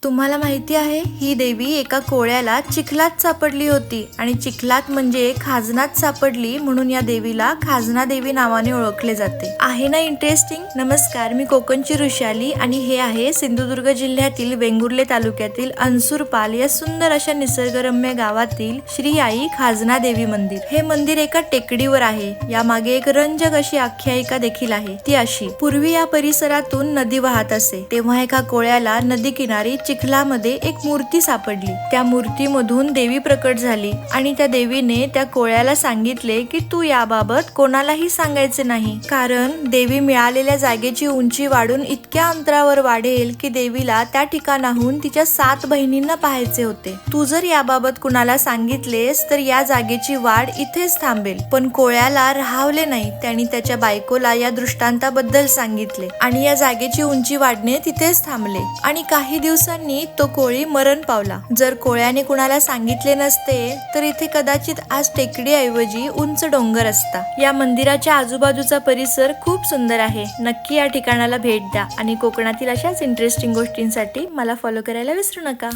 तुम्हाला माहिती आहे, ही देवी एका कोळ्याला चिखलात सापडली होती आणि चिखलात म्हणजे खाजनात सापडली, म्हणून या देवीला खाजना देवी नावाने ओळखले जाते. आहे ना इंटरेस्टिंग? नमस्कार, मी कोकणची ऋषाली आणि हे आहे सिंधुदुर्ग जिल्ह्यातील वेंगुर्ले तालुक्यातील अन्सूरपाल या सुंदर अशा निसर्गरम्य गावातील श्री आई खाजना देवी मंदिर. हे मंदिर एका टेकडीवर आहे. यामागे एक रंजक अशी आख्यायिका देखील आहे. ती अशी: पूर्वी या परिसरातून नदी वाहत असे, तेव्हा एका कोळ्याला नदी किनारी चिखलामध्ये एक मूर्ती सापडली. त्या मूर्तीमधून देवी प्रकट झाली आणि त्या देवीने त्या कोळ्याला सांगितले की तू याबाबत कोणालाही सांगायचे नाही, कारण देवी मिळालेल्या जागेची उंची वाढून इतक्या अंतरावर वाढेल की देवीला त्या ठिकाणाहून तिच्या 7 बहिणींना पाहायचे होते. तू जर याबाबत कुणाला सांगितलेस तर या जागेची वाढ इथेच थांबेल. पण कोळ्याला राहावले नाही. त्यांनी त्याच्या बायकोला या दृष्टांताबद्दल सांगितले आणि या जागेची उंची वाढणे तिथेच थांबले आणि काही दिवसांनी तो कोळी मरण पावला. जर कोळ्याने कुणाला सांगितले नसते तर इथे कदाचित आज टेकडी ऐवजी उंच डोंगर असता. या मंदिराच्या आजूबाजूचा परिसर खूप सुंदर आहे. नक्की या ठिकाणाला भेट द्या आणि कोकणातील अशाच इंटरेस्टिंग गोष्टींसाठी मला फॉलो करायला विसरू नका.